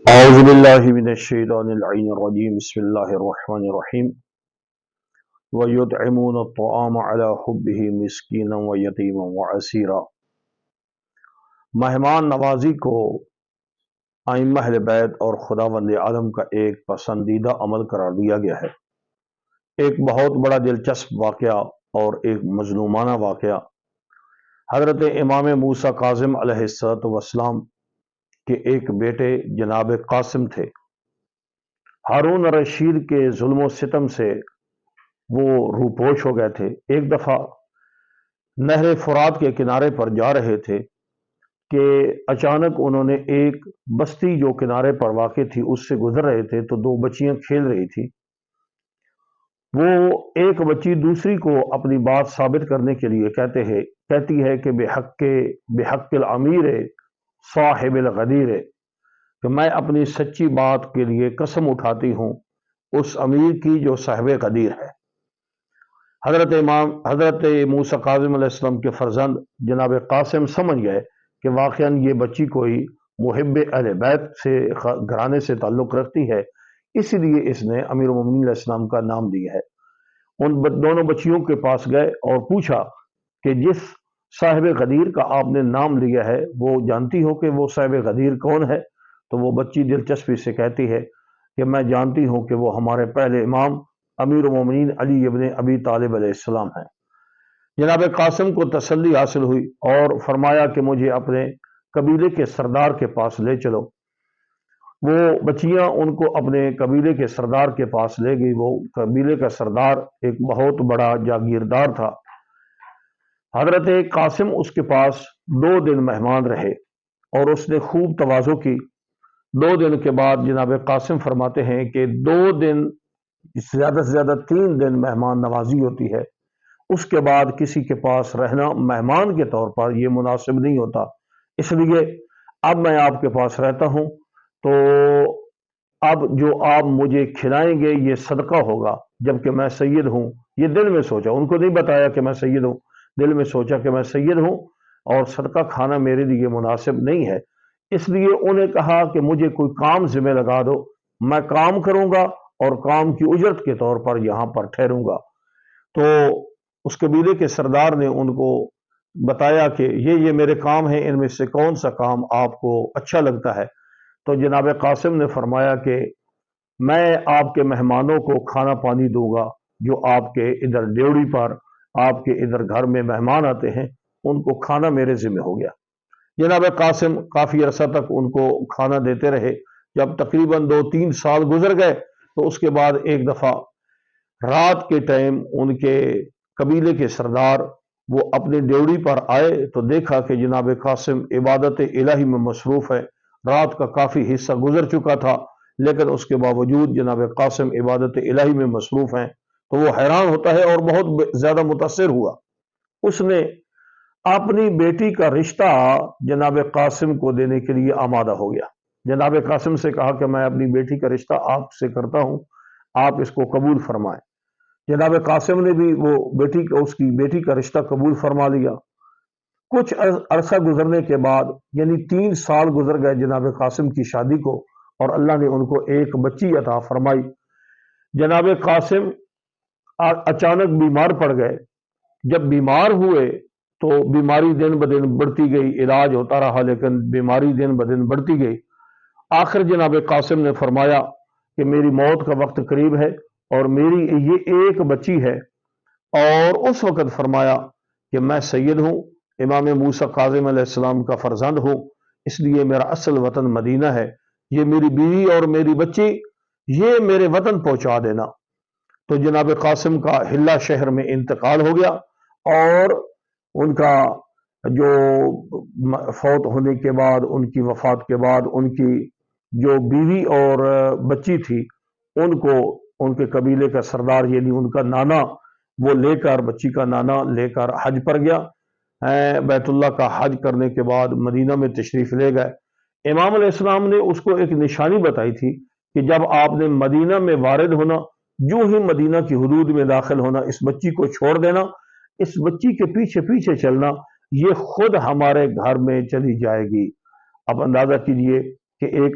أعوذ بالله من الشيطان اللعين الرجيم بسم الله الرحمن الرحيم ويطعمون الطعام على حبه مسكينا ويتيما وعسيرا۔ مہمان نوازی کو ائمہ اہل بیت اور خداوند عالم کا ایک پسندیدہ عمل قرار دیا گیا ہے۔ ایک بہت بڑا دلچسپ واقعہ اور ایک مظلومانہ واقعہ حضرت امام موسیٰ کاظم علیہ السلام کے ایک بیٹے جناب قاسم تھے۔ ہارون رشید کے ظلم و ستم سے وہ روپوش ہو گئے تھے۔ ایک دفعہ نہر فرات کے کنارے پر جا رہے تھے کہ اچانک انہوں نے ایک بستی جو کنارے پر واقع تھی اس سے گزر رہے تھے تو دو بچیاں کھیل رہی تھی۔ وہ ایک بچی دوسری کو اپنی بات ثابت کرنے کے لیے کہتی ہے کہ بحق الامیر صاحب الغدیر، کہ میں اپنی سچی بات کے لیے قسم اٹھاتی ہوں اس امیر کی جو صاحب غدیر ہے۔ حضرت موسیٰ کاظم علیہ السلام کے فرزند جناب قاسم سمجھ گئے کہ واقعاً یہ بچی کوئی محب اہل بیت سے گھرانے سے تعلق رکھتی ہے، اسی لیے اس نے امیر المومنین علیہ السلام کا نام دیا ہے۔ ان دونوں بچیوں کے پاس گئے اور پوچھا کہ جس صاحب غدیر کا آپ نے نام لیا ہے وہ جانتی ہو کہ وہ صاحب غدیر کون ہے؟ تو وہ بچی دلچسپی سے کہتی ہے کہ میں جانتی ہوں کہ وہ ہمارے پہلے امام امیر المومنین علی ابن ابی طالب علیہ السلام ہیں۔ جناب قاسم کو تسلی حاصل ہوئی اور فرمایا کہ مجھے اپنے قبیلے کے سردار کے پاس لے چلو۔ وہ بچیاں ان کو اپنے قبیلے کے سردار کے پاس لے گئی۔ وہ قبیلے کا سردار ایک بہت بڑا جاگیردار تھا۔ حضرت قاسم اس کے پاس 2 دن مہمان رہے اور اس نے خوب تواضع کی۔ 2 دن کے بعد جناب قاسم فرماتے ہیں کہ 2 دن زیادہ سے زیادہ 3 دن مہمان نوازی ہوتی ہے، اس کے بعد کسی کے پاس رہنا مہمان کے طور پر یہ مناسب نہیں ہوتا، اس لیے اب میں آپ کے پاس رہتا ہوں تو اب جو آپ مجھے کھلائیں گے یہ صدقہ ہوگا، جبکہ میں سید ہوں۔ یہ دل میں سوچا، ان کو نہیں بتایا کہ میں سید ہوں، دل میں سوچا کہ میں سید ہوں اور صدقہ کھانا میرے لیے مناسب نہیں ہے، اس لیے انہیں کہا کہ مجھے کوئی کام ذمہ لگا دو، میں کام کروں گا اور کام کی اجرت کے طور پر یہاں پر ٹھہروں گا۔ تو اس قبیلے کے سردار نے ان کو بتایا کہ یہ میرے کام ہیں، ان میں سے کون سا کام آپ کو اچھا لگتا ہے؟ تو جناب قاسم نے فرمایا کہ میں آپ کے مہمانوں کو کھانا پانی دوں گا، جو آپ کے ادھر ڈیوڑی پر آپ کے ادھر گھر میں مہمان آتے ہیں ان کو کھانا میرے ذمہ ہو گیا۔ جناب قاسم کافی عرصہ تک ان کو کھانا دیتے رہے۔ جب تقریباً 2-3 سال گزر گئے تو اس کے بعد ایک دفعہ رات کے ٹائم ان کے قبیلے کے سردار وہ اپنی ڈیوڑی پر آئے تو دیکھا کہ جناب قاسم عبادت الہی میں مصروف ہے۔ رات کا کافی حصہ گزر چکا تھا لیکن اس کے باوجود جناب قاسم عبادت الہی میں مصروف ہیں، تو وہ حیران ہوتا ہے اور بہت زیادہ متاثر ہوا۔ اس نے اپنی بیٹی کا رشتہ جناب قاسم کو دینے کے لیے آمادہ ہو گیا۔ جناب قاسم سے کہا کہ میں اپنی بیٹی کا رشتہ آپ سے کرتا ہوں، آپ اس کو قبول فرمائیں۔ جناب قاسم نے بھی اس کی بیٹی کا رشتہ قبول فرما لیا۔ کچھ عرصہ گزرنے کے بعد یعنی 3 سال گزر گئے جناب قاسم کی شادی کو اور اللہ نے ان کو ایک بچی عطا فرمائی۔ جناب قاسم اچانک بیمار پڑ گئے۔ جب بیمار ہوئے تو بیماری دن بدن بڑھتی گئی، علاج ہوتا رہا لیکن بیماری دن بدن بڑھتی گئی۔ آخر جناب قاسم نے فرمایا کہ میری موت کا وقت قریب ہے اور میری یہ ایک بچی ہے، اور اس وقت فرمایا کہ میں سید ہوں، امام موسیٰ کاظم علیہ السلام کا فرزند ہوں، اس لیے میرا اصل وطن مدینہ ہے، یہ میری بیوی اور میری بچی یہ میرے وطن پہنچا دینا۔ تو جناب قاسم کا حلہ شہر میں انتقال ہو گیا اور ان کا جو فوت ہونے کے بعد، ان کی وفات کے بعد، ان کی جو بیوی اور بچی تھی ان کو ان کے قبیلے کا سردار یعنی ان کا نانا وہ لے کر، بچی کا نانا لے کر حج پر گیا۔ بیت اللہ کا حج کرنے کے بعد مدینہ میں تشریف لے گئے۔ امام علیہ السلام نے اس کو ایک نشانی بتائی تھی کہ جب آپ نے مدینہ میں وارد ہونا، جو ہی مدینہ کی حدود میں داخل ہونا، اس بچی کو چھوڑ دینا، اس بچی کے پیچھے پیچھے چلنا، یہ خود ہمارے گھر میں چلی جائے گی۔ اب اندازہ کیجئے کہ ایک